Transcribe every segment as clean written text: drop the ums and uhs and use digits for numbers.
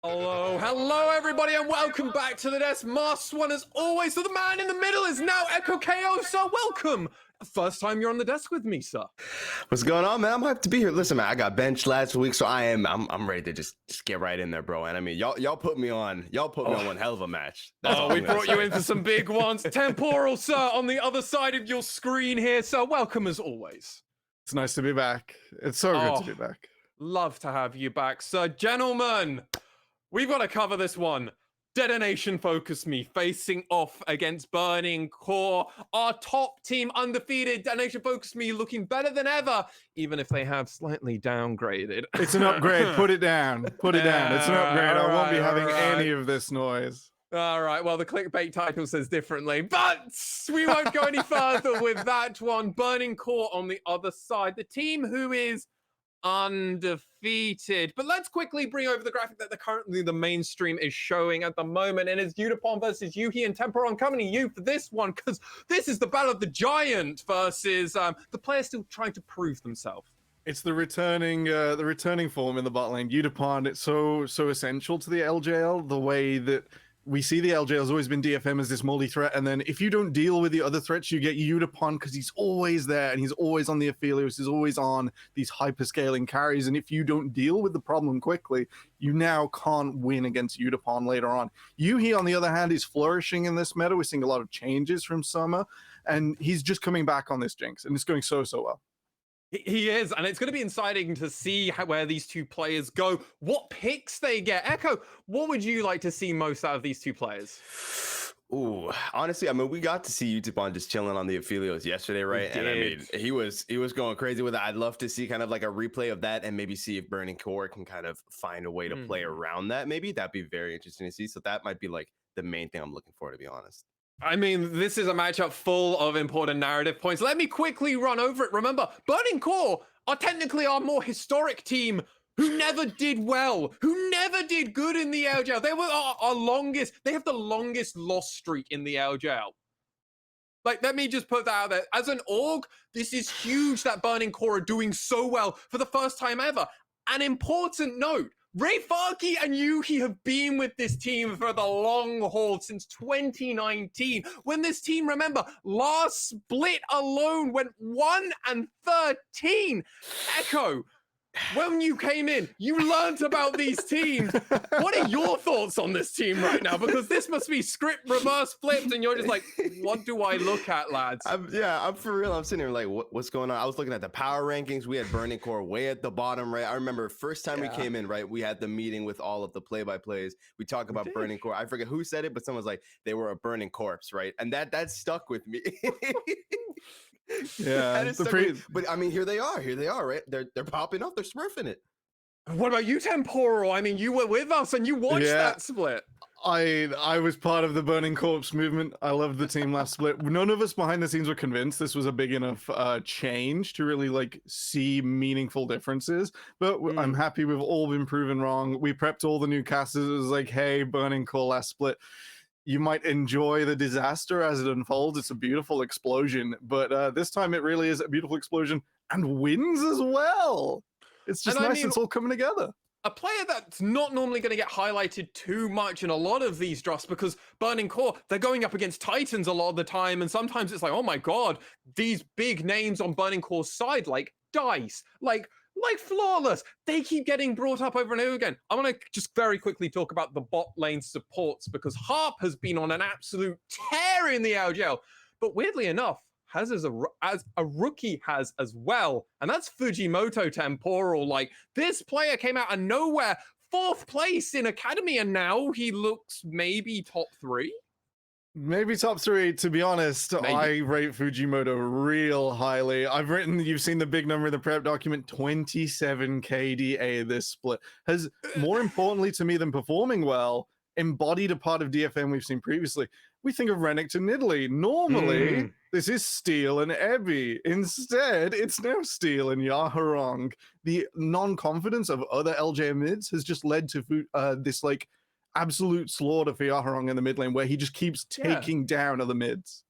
Hello everybody, and welcome back to the desk. Masked one as always, so the man in the middle is now Echo KO, sir. Welcome. First time you're on the desk with me, sir. What's going on, man? I'm hyped to be here. Listen, man, I got benched last week, so I'm ready to just get right in there, bro. And I mean, y'all put me on one hell of a match. We brought you in for some big ones. Temporal, sir, on the other side of your screen here, sir. Welcome as always. It's nice to be back. It's so good to be back. Love to have you back, sir. Gentlemen, we've got to cover this one. Detonation FocusMe facing off against Burning Core. Our top team undefeated. Detonation FocusMe looking better than ever, even if they have slightly downgraded. It's an upgrade. Put it down. Put it down. It's an upgrade. I won't be having any of this noise. All right, well, the clickbait title says differently, but we won't go any further with that one. Burning Core on the other side. The team who is undefeated. But let's quickly bring over the graphic that currently the mainstream is showing at the moment, and it's Udapon versus Yuhi and Temporon coming to you for this one, because this is the battle of the giant versus the players still trying to prove themselves. It's the returning form in the bot lane. Udapon, it's so essential to the LJL, the way that we see the LJL has always been DFM as this multi-threat, and then if you don't deal with the other threats, you get Udapon because he's always there, and he's always on the Aphelios, he's always on these hyper-scaling carries, and if you don't deal with the problem quickly, you now can't win against Udapon later on. Yuhi, on the other hand, is flourishing in this meta. We're seeing a lot of changes from Summer, and he's just coming back on this Jinx, and it's going so well. He is, and it's going to be exciting to see where these two players go, what picks they get. Echo, what would you like to see most out of these two players? Ooh, honestly, I mean, we got to see Udapon just chilling on the Aphelios yesterday, right? And I mean, he was going crazy with it. I'd love to see kind of like a replay of that and maybe see if Burning Core can kind of find a way to play around that. Maybe that'd be very interesting to see. So that might be like the main thing I'm looking for, to be honest. I mean, this is a matchup full of important narrative points. Let me quickly run over it. Remember, Burning Core are technically our more historic team who never did well, who never did good in the LJL. They were our longest, they have the longest loss streak in the LJL. Like, let me just put that out there. As an org, this is huge that Burning Core are doing so well for the first time ever. An important note, Ray Farkey and Yuhi have been with this team for the long haul since 2019. When this team, remember, last split alone went 1-13. Echo, when you came in, you learned about these teams. What are your thoughts on this team right now? Because this must be script reverse flipped, and you're just like, what do I look at, lads? I'm for real. I'm sitting here like, what's going on? I was looking at the power rankings. We had Burning Core way at the bottom, right? I remember first time we came in, right? We had the meeting with all of the play-by-plays. We talked about Burning Core. I forget who said it, but someone was like, they were a burning corpse, right? And that stuck with me. Yeah, but I mean, here they are, right? They're popping up, they're smurfing it. What about you, Temporal? I mean, you were with us and you watched that split. I was part of the Burning Corpse movement. I loved the team last split. None of us behind the scenes were convinced this was a big enough change to really like see meaningful differences. But I'm happy we've all been proven wrong. We prepped all the new casters. It was like, hey, Burning Core last split, you might enjoy the disaster as it unfolds. It's a beautiful explosion, but this time it really is a beautiful explosion and wins as well. It's just nice. It's all coming together. A player that's not normally going to get highlighted too much in a lot of these drafts, because Burning Core, they're going up against Titans a lot of the time, and sometimes it's like, oh my god, these big names on Burning Core's side, like Dice, like Flawless, they keep getting brought up over and over again. I want to just very quickly talk about the bot lane supports, because Harp has been on an absolute tear in the LJL, but weirdly enough, has as a rookie has as well, and that's Fujimoto Temporal. Like, this player came out of nowhere, 4th place in Academy, and now he looks maybe top 3. Maybe top 3, to be honest. Maybe. I rate Fujimoto real highly. You've seen the big number in the prep document, 27 KDA this split. Has, more importantly to me than performing well, embodied a part of DFM we've seen previously. We think of Renekton Nidalee. Normally, this is Steel and Ebby. Instead, it's now Steel and Yaharong. The non-confidence of other LJ mids has just led to this like absolute slaughter for Yaharong in the mid lane, where he just keeps taking down other mids.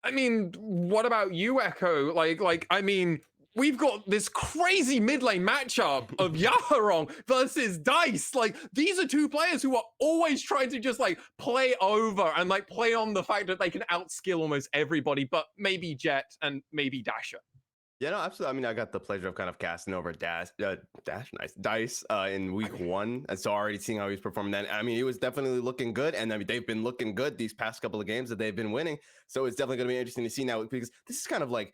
I mean, what about you, Echo? Like, I mean, we've got this crazy mid lane matchup of Yaharong versus Dice. Like, these are two players who are always trying to just like play over and like play on the fact that they can outskill almost everybody, but maybe Jet and maybe Dasher. Yeah, no, absolutely. I mean, I got the pleasure of kind of casting over Dice in week 1, and so already seeing how he's performing. Then, I mean, he was definitely looking good, and I mean, they've been looking good these past couple of games that they've been winning. So it's definitely going to be interesting to see now, because this is kind of like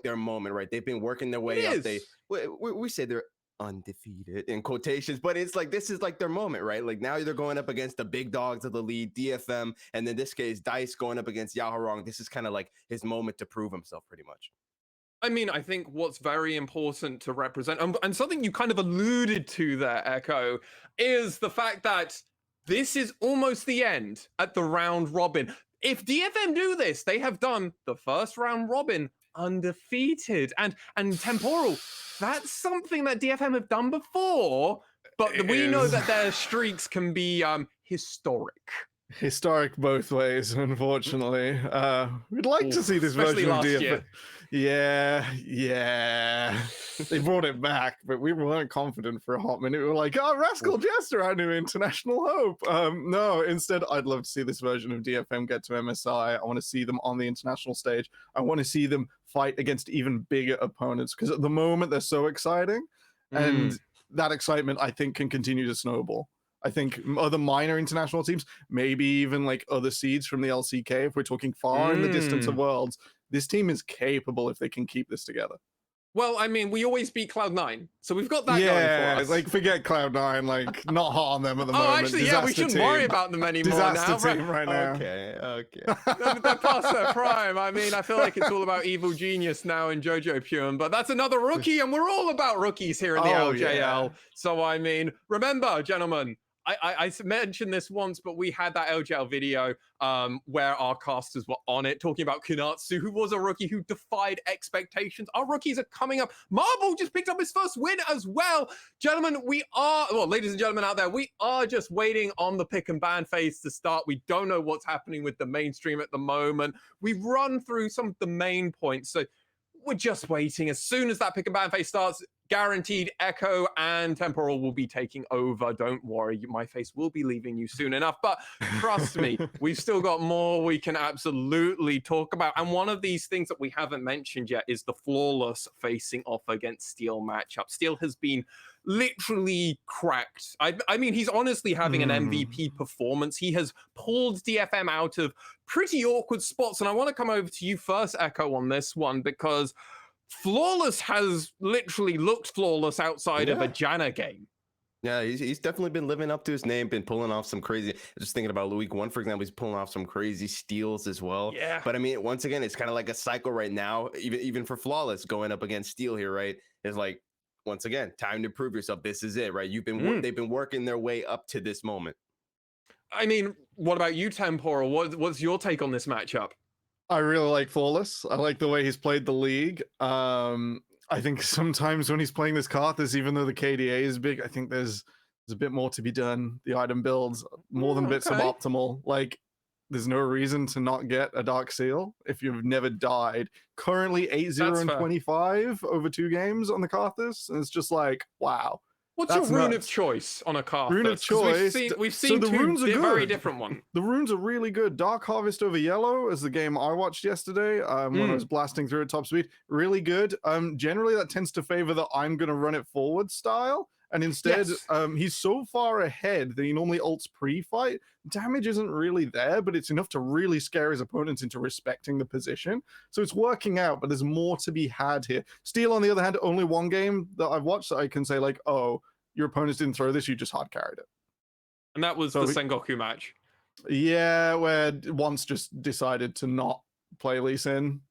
their moment, right? They've been working their way up. We say they're undefeated in quotations, but it's like this is like their moment, right? Like now they're going up against the big dogs of the league, DFM, and in this case, Dice going up against Yaharong. This is kind of like his moment to prove himself, pretty much. I mean, I think what's very important to represent, and something you kind of alluded to there, Echo, is the fact that this is almost the end at the round robin. If DFM do this, they have done the first round robin undefeated. And Temporal, that's something that DFM have done before, but we know that their streaks can be historic. Historic both ways, unfortunately. We'd like to see this version of DFM. Yeah. They brought it back, but we weren't confident for a hot minute. We were like, oh, Rascal Jester, our new international hope. No, instead, I'd love to see this version of DFM get to MSI. I want to see them on the international stage. I want to see them fight against even bigger opponents, because at the moment, they're so exciting. And that excitement, I think, can continue to snowball. I think other minor international teams, maybe even like other seeds from the LCK, if we're talking far in the distance of worlds, this team is capable if they can keep this together. Well, I mean, we always beat Cloud9, so we've got that going for us. Like, forget Cloud9, like, not hot on them at the moment. Oh, actually, yeah, we shouldn't worry about them anymore Disaster team right now. Okay. They're past their prime. I mean, I feel like it's all about Evil Genius now and Jojo Pune, but that's another rookie, and we're all about rookies here in the LJL. Yeah. So, I mean, remember, gentlemen, I mentioned this once, but we had that LJL video where our casters were on it, talking about Kunatsu, who was a rookie who defied expectations. Our rookies are coming up. Marble just picked up his first win as well. Gentlemen, ladies and gentlemen out there, we are just waiting on the pick and ban phase to start. We don't know what's happening with the mainstream at the moment. We've run through some of the main points, so we're just waiting. As soon as that pick and ban phase starts, guaranteed Echo and Temporal will be taking over. Don't worry, my face will be leaving you soon enough. But trust me, we've still got more we can absolutely talk about. And one of these things that we haven't mentioned yet is the flawless facing off against Steel matchup. Steel has been literally cracked. I mean, he's honestly having an MVP performance. He has pulled DFM out of pretty awkward spots. And I want to come over to you first, Echo, on this one, because Flawless has literally looked flawless outside of a Janna game. Yeah, he's definitely been living up to his name, been pulling off some crazy, just thinking about week 1, for example, he's pulling off some crazy steals as well. Yeah. But I mean, once again, it's kind of like a cycle right now, even for Flawless going up against Steel here, right? It's like, once again, time to prove yourself. This is it, right? They've been working their way up to this moment. I mean, what about you, Temporal? What's your take on this matchup? I really like Flawless. I like the way he's played the league. I think sometimes when he's playing this Karthus, even though the KDA is big, I think there's a bit more to be done. The item builds more than a bit suboptimal. Like, there's no reason to not get a Dark Seal if you've never died. Currently 8-0 and 25 over 2 games on the Karthus. And it's just like, wow. What's your rune of choice on a Karthus? Rune of choice. We've seen the runes are good. Very different ones. The runes are really good. Dark Harvest over Yellow is the game I watched yesterday when I was blasting through at top speed. Really good. Generally, that tends to favor the I'm going to run it forward style. And instead, he's so far ahead that he normally ults pre-fight. Damage isn't really there, but it's enough to really scare his opponents into respecting the position. So it's working out, but there's more to be had here. Steel, on the other hand, only one game that I've watched that I can say, like, oh, your opponents didn't throw this, you just hard carried it. And that was the Sengoku match. Yeah, where once just decided to not play Lee Sin.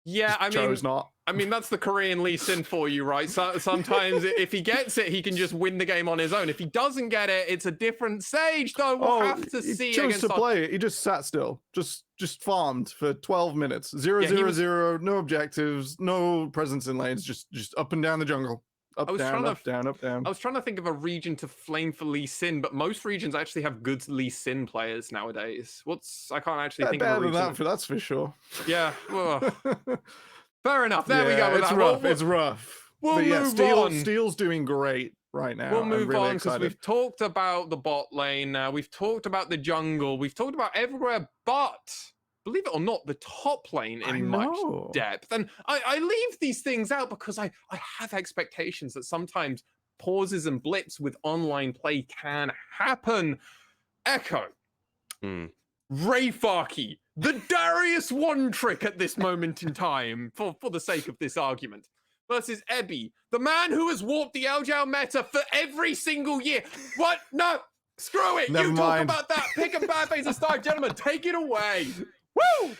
Yeah, I mean, that's the Korean Lee Sin for you, right? So sometimes if he gets it, he can just win the game on his own. If he doesn't get it, it's a different stage, though. We'll have to see. He chose to play it. He just sat still, just farmed for 12 minutes. 0-0-0, no objectives, no presence in lanes, just up and down the jungle. Up, down, up, down, up, down. I was trying to think of a region to flame for Lee Sin, but most regions actually have good Lee Sin players nowadays. I can't actually think of a region. Better than that, that's for sure. Yeah. Fair enough. There we go with it's that. rough. We'll, It's rough. we'll But yeah, move on. Steel's doing great right now. We'll I'm move really on because excited. we've talked about the bot lane now. We've talked about the jungle. We've talked about everywhere but, believe it or not, the top lane in much depth. And I leave these things out because I have expectations that sometimes pauses and blips with online play can happen. Echo. Ray Farkey, the Darius one trick at this moment in time, for the sake of this argument, versus Ebby, the man who has warped the LJL meta for every single year. What? No, screw it. Never you mind. talk about that. Pick a bad face and start, gentlemen. Take it away. Woo!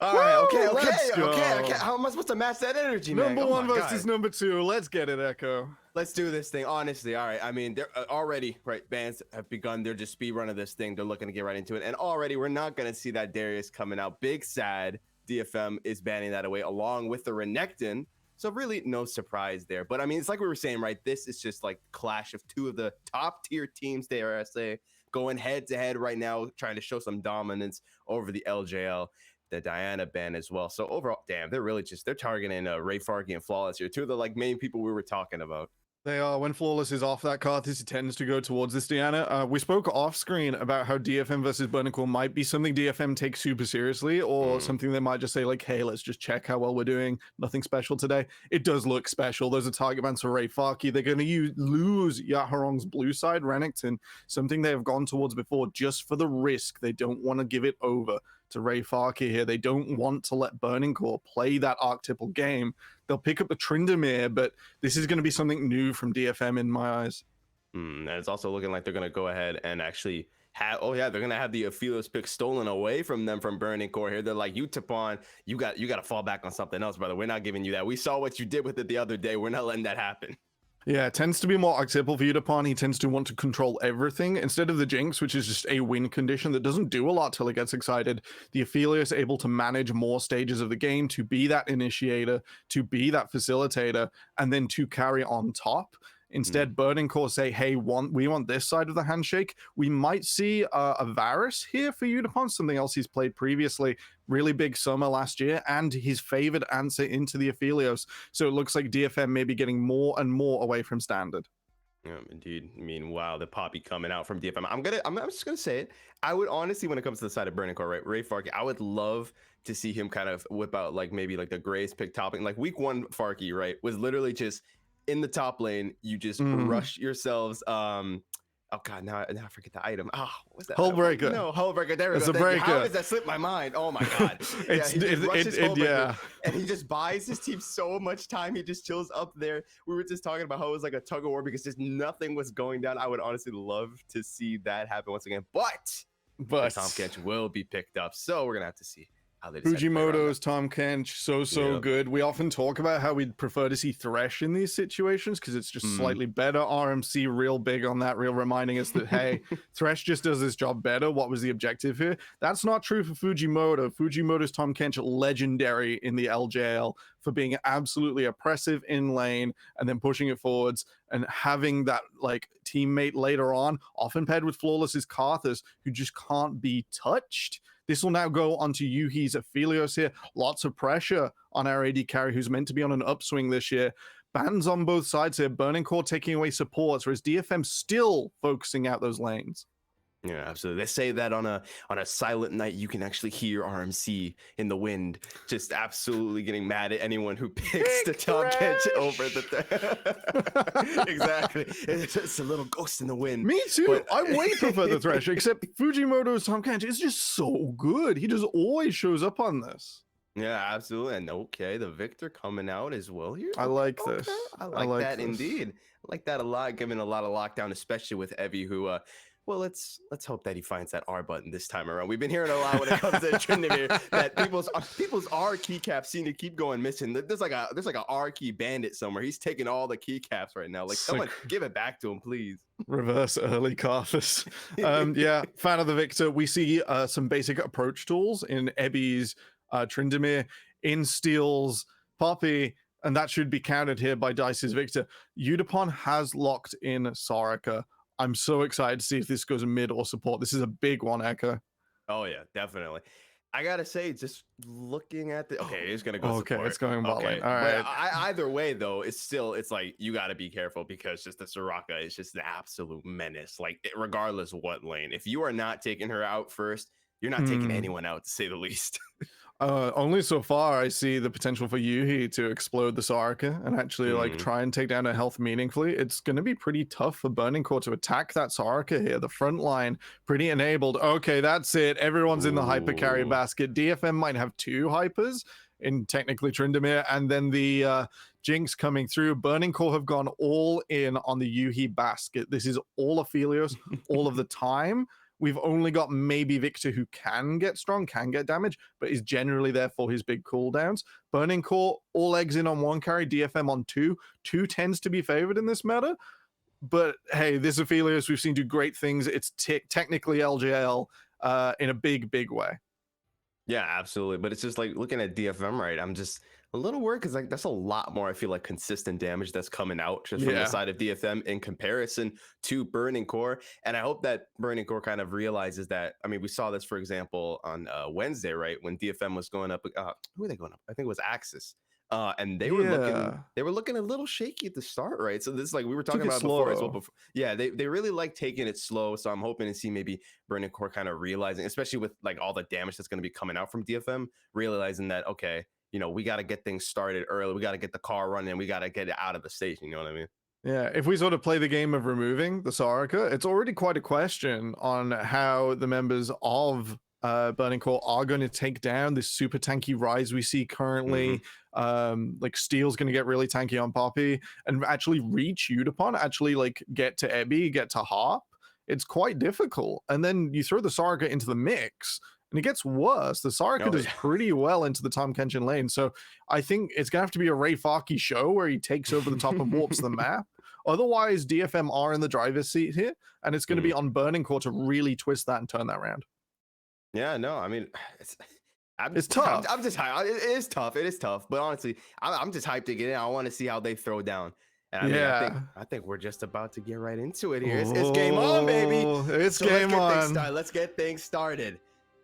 All right, okay. Let's go. How am I supposed to match that energy, man? Number Oh one my versus God. number two. Let's get it, Echo. Let's do this thing, honestly. All right, I mean, they're already, right, bands have begun. They're just speed running this thing. They're looking to get right into it. And already, we're not going to see that Darius coming out. Big sad. DFM is banning that away along with the Renekton. So really no surprise there. But I mean, it's like we were saying, right? This is just like clash of two of the top tier teams, dare I say, going head to head right now, trying to show some dominance over the LJL. The Diana ban as well. So overall, damn, they're targeting Ray Farkey and Flawless here. Two of the like main people we were talking about. They are. When Flawless is off that card, this tends to go towards this Diana. We spoke off screen about how DFM versus Burning Core might be something DFM takes super seriously, or something they might just say like, hey, let's just check how well we're doing. Nothing special today. It does look special. There's a target ban to Ray Farkey. They're going to lose Yaharong's blue side, Renekton, something they have gone towards before just for the risk. They don't want to give it over to Ray Farkey here. They don't want to let Burning Core play that archetypal game. They'll pick up the Tryndamere, but this is going to be something new from DFM in my eyes. And it's also looking like they're going to go ahead and actually have, they're going to have the Aphelios pick stolen away from them from Burning Core here. They're like, Utapon, you got to fall back on something else, brother. We're not giving you that. We saw what you did with it the other day. We're not letting that happen. Yeah, it tends to be more archetypal for Utapon. He tends to want to control everything instead of the Jinx, which is just a win condition that doesn't do a lot till it gets excited. The Aphelios is able to manage more stages of the game, to be that initiator, to be that facilitator, and then to carry on top. Instead, Burning Core say, hey, we want this side of the handshake. We might see a Varus here for Utapon, something else he's played previously. Really big summer last year, and his favored answer into the Aphelios. So it looks like DFM may be getting more and more away from standard. Yeah, indeed. I mean, wow, the poppy coming out from DFM. I'm just gonna say it. I would honestly, when it comes to the side of Burning Core, right, Ray Farkey, I would love to see him kind of whip out like maybe like the Grace pick topping. Like week one, Farkey, right, was literally just in the top lane. You just rush yourselves. Oh god, now I forget the item. Oh, what's that? Hullbreaker. No, Hullbreaker. There we It's go. a breaker. How does that slip my mind? Oh my god. Yeah. And he just buys his team so much time. He just chills up there. We were just talking about how it was like a tug of war because just nothing was going down. I would honestly love to see that happen once again. But Tahm Kench will be picked up, so we're gonna have to see how they decide to play around Fujimoto's Tahm Kench, so good. We often talk about how we'd prefer to see Thresh in these situations because it's just slightly better. RMC real big on that, real reminding us that, hey, Thresh just does this job better. What was the objective here? That's not true for Fujimoto. Fujimoto's Tahm Kench legendary in the LJL for being absolutely oppressive in lane and then pushing it forwards and having that like teammate later on, often paired with Flawless's Karthus, who just can't be touched. This will now go onto Yuhi's Aphelios here. Lots of pressure on our AD carry, who's meant to be on an upswing this year. Bans on both sides here. Burning Core taking away supports, whereas DFM still focusing out those lanes. Yeah, absolutely. They say that on a silent night, you can actually hear RMC in the wind, just absolutely getting mad at anyone who picks the Tahm Kench over the. Exactly, it's a little ghost in the wind. Me too. But I way prefer the Thresh, except Fujimoto's Tahm Kench is just so good. He just always shows up on this. Yeah, absolutely. And okay, the Victor coming out as well here. I like this. I like that indeed. I like that a lot. Giving a lot of lockdown, especially with Evie, who well, let's hope that he finds that R button this time around. We've been hearing a lot when it comes to Tryndamere that people's R keycaps seem to keep going missing. There's like a R key bandit somewhere. He's taking all the keycaps right now. Like someone give it back to him, please. Reverse early Karthus. Yeah, fan of the Victor. We see some basic approach tools in Ebby's Tryndamere, in Steel's Poppy, and that should be counted here by Dice's Victor. Utapon has locked in Soraka. I'm so excited to see if this goes mid or support. This is a big one, Echo. Oh yeah, definitely. I gotta say, just looking at the okay, it's gonna go Okay, support. it's going bot lane. All But right. either way, though, it's like you gotta be careful because just the Soraka is just the absolute menace. Like regardless of what lane, if you are not taking her out first, you're not taking Hmm. anyone out, to say the least. Only so far I see the potential for Yuhi to explode the Soraka and actually like Mhm. try and take down her health meaningfully. It's going to be pretty tough for Burning Core to attack that Soraka here. The front line pretty enabled. Okay, that's it. Everyone's in the hyper carry Ooh. basket. DFM might have 2 hypers in technically Tryndamere, and then the Jinx coming through. Burning Core have gone all in on the Yuhi basket. This is all Aphelios all of the time. We've only got maybe Victor who can get strong, can get damage, but is generally there for his big cooldowns. Burning Core, all eggs in on 1 carry, DFM on 2. 2 tends to be favored in this meta. But hey, this Aphelios we've seen do great things. It's technically LJL in a big, big way. Yeah, absolutely. But it's just like looking at DFM, right? I'm just a little worried because like that's a lot more, I feel like, consistent damage that's coming out just from the Yeah. side of DFM in comparison to Burning Core. And I hope that Burning Core kind of realizes that. I mean, we saw this, for example, on Wednesday, right? When DFM was going up, who were they going up? I think it was Axis. And they were Yeah. looking a little shaky at the start, right? So this is like we were Took talking it about before as well. slow. Yeah, they really like taking it slow. So I'm hoping to see maybe Burning Core kind of realizing, especially with like all the damage that's going to be coming out from DFM, realizing that okay, you know, we got to get things started early. We got to get the car running. We got to get it out of the station. You know what I mean? Yeah, if we sort of play the game of removing the Soraka, it's already quite a question on how the members of Burning Core are going to take down this super tanky rise we see currently. Like Steel's going to get really tanky on Poppy and actually reach Udapon, actually like get to Ebby, get to Harp. It's quite difficult. And then you throw the Soraka into the mix and it gets worse. The Soraka Oh, does yeah. pretty well into the Tom Kenshin lane. So I think it's going to have to be a Ray Farkey show where he takes over the top and warps the map. Otherwise, DFM are in the driver's seat here, and it's going to be on Burning Core to really twist that and turn that around. Yeah, no, I mean, It's tough. I'm just hyped. It is tough. It is tough. But honestly, I'm just hyped to get in. I want to see how they throw down. And I mean, Yeah. I think we're just about to get right into it here. It's game on, baby. It's So game on. Let's get things started.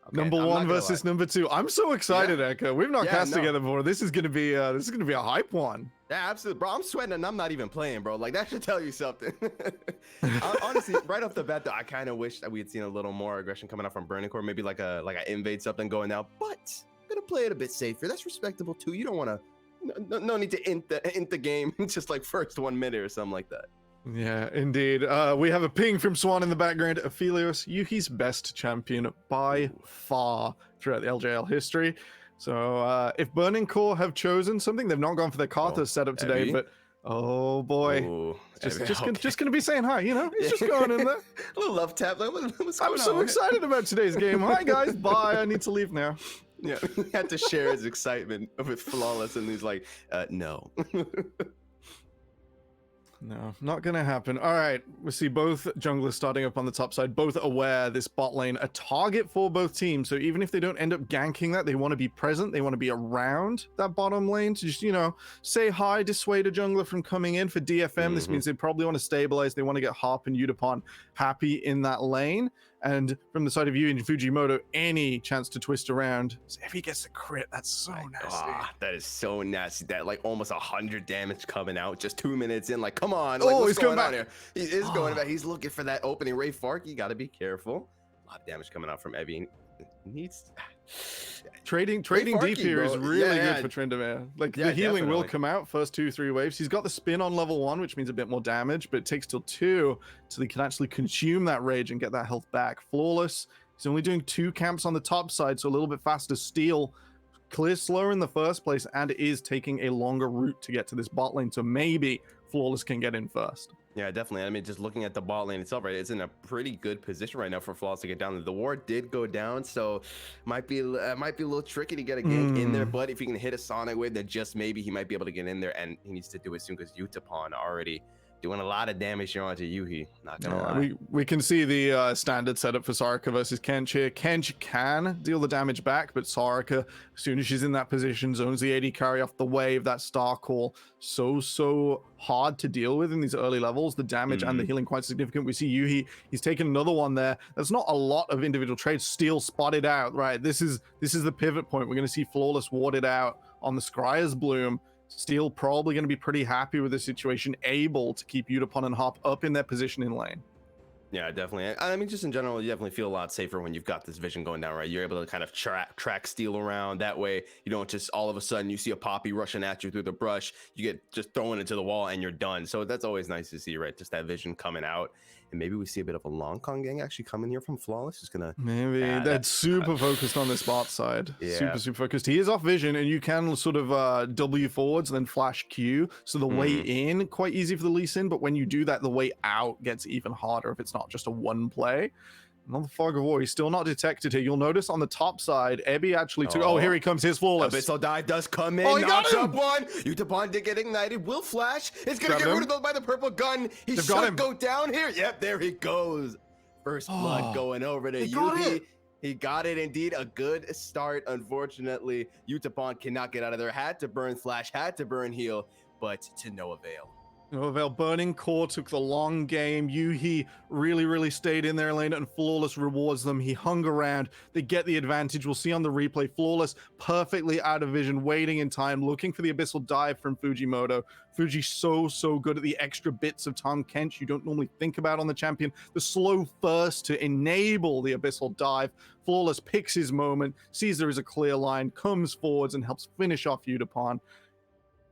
Okay, Number I'm one not gonna versus lie. number 2. I'm so excited, Yeah. Echo. We've not Yeah, cast no. together before. This is gonna be a hype one. Yeah, absolutely, bro. I'm sweating and I'm not even playing, bro. Like that should tell you something. Honestly, right off the bat, though, I kind of wish that we had seen a little more aggression coming out from Burning Core, maybe like a invade something going out. But I'm gonna play it a bit safer. That's respectable too. You don't want to. No need to int the game just like first 1 minute or something like that. Yeah, indeed. We have a ping from Swan in the background. Aphelios, Yuki's best champion by far throughout the LJL history. So if Burning Core have chosen something, they've not gone for their Karthus setup today, Evie? but oh boy. Ooh, Just okay. just gonna be saying hi, you know? It's just going in there. A little love tap. Like, what's going I'm so on? excited about today's game. Hi guys, bye. I need to leave now. Yeah, he had to share his excitement with Flawless, and he's like, no. No, not gonna happen. All right, we see both junglers starting up on the top side, both aware this bot lane a target for both teams. So even if they don't end up ganking that, they want to be present. They want to be around that bottom lane to just, you know, say hi, dissuade a jungler from coming in. For DFM, this means they probably want to stabilize. They want to get Harp and Udapon happy in that lane. And from the side of you and Fujimoto, any chance to twist around. So if he gets a crit, that's so nasty. That is so nasty. That like almost 100 damage coming out just 2 minutes in. Like, come on. Like, Oh, he's going back. here? He is going back. He's looking for that opening. Ray Fark, you got to be careful. A lot of damage coming out from Evie. Needs Trading Farkey, deep here is bro. really Yeah, good for Tryndamere. Like yeah, the healing will definitely. come out first 2-3 waves. He's got the spin on level 1, which means a bit more damage, but it takes till 2 till he can actually consume that rage and get that health back. Flawless. He's only doing 2 camps on the top side, so a little bit faster. Steel clears slower in the first place and is taking a longer route to get to this bot lane, so maybe Flawless can get in first. Yeah, definitely. I mean, just looking at the bot lane itself, right? It's in a pretty good position right now for Flawless to get down. The ward did go down, so might be a little tricky to get a gank in there. But if he can hit a Sonic wave, then just maybe he might be able to get in there, and he needs to do it soon because Utapon already doing a lot of damage here onto Yuhi. Not gonna lie. We can see the standard setup for Soraka versus Kench here. Kench can deal the damage back, but Soraka, as soon as she's in that position, zones the AD carry off the wave. That Star Call so hard to deal with in these early levels. The damage and the healing quite significant. We see Yuhi, he's taken another one there. That's not a lot of individual trades. Steel spotted out, right? This is the pivot point. We're going to see Flawless warded out on the Scryer's Bloom. Steel probably going to be pretty happy with the situation, able to keep Udapon and Hop up in their position in lane. Yeah, definitely. I mean, just in general, you definitely feel a lot safer when you've got this vision going down, right? You're able to kind of track Steel around. That way, you don't just all of a sudden you see a Poppy rushing at you through the brush. You get just thrown into the wall and you're done. So that's always nice to see, right? Just that vision coming out. And maybe we see a bit of a long con gang actually coming here from Flawless. Just gonna that's super focused on this bot side. Yeah. Super focused. He is off vision, and you can sort of W forwards and then flash Q. So the way in quite easy for the Lee Sin, but when you do that, the way out gets even harder if it's not just a one play. Another Fog of War. He's still not detected here. You'll notice on the top side, Ebby actually took. Oh, here he comes. Here's Flawless. Abyssal Dive does come in. Oh, he got him! Up one. Utapon did get ignited. Will flash. It's gonna get rid of those by the purple gun. He should go down here. Yep, there he goes. First blood going over to Yuhi. He got it indeed. A good start. Unfortunately, Utapon cannot get out of there. Had to burn flash. Had to burn heal, but to no avail. No avail. Burning Core took the long game. Yuhi really stayed in their lane, and Flawless rewards them. He hung around. They get the advantage. We'll see on the replay. Flawless perfectly out of vision, waiting in time, looking for the Abyssal Dive from Fujimoto. Fuji so good at the extra bits of Tom Kench you don't normally think about on the champion. The slow first to enable the Abyssal Dive. Flawless picks his moment, sees there is a clear line, comes forwards and helps finish off Udapon.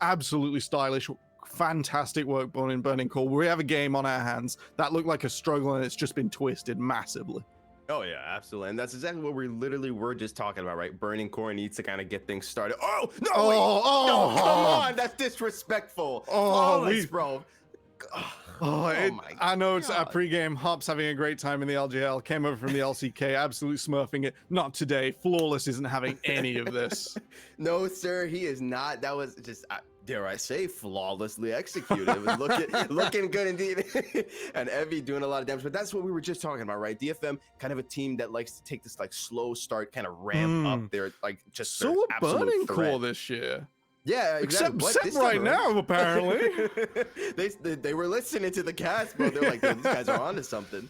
Absolutely stylish. Fantastic work Burning Core. We have a game on our hands that looked like a struggle, and it's just been twisted massively. Oh yeah, absolutely. And that's exactly what we literally were just talking about, right? Burning Core needs to kind of get things started. Oh no! No, come on, that's disrespectful. Bro. I know it's a pregame. Hop's having a great time in the LJL. Came over from the LCK, absolutely smurfing it. Not today. Flawless isn't having any of this. No, sir, he is not. That was just, dare I say, flawlessly executed. It was looking good indeed. And Evie doing a lot of damage. But that's what we were just talking about, right? DFM, kind of a team that likes to take this like slow start, kind of ramp up their like just so their a Burning Core this year. Yeah, exactly. Except right now, apparently. they were listening to the cast, bro. They're like, these guys are onto something.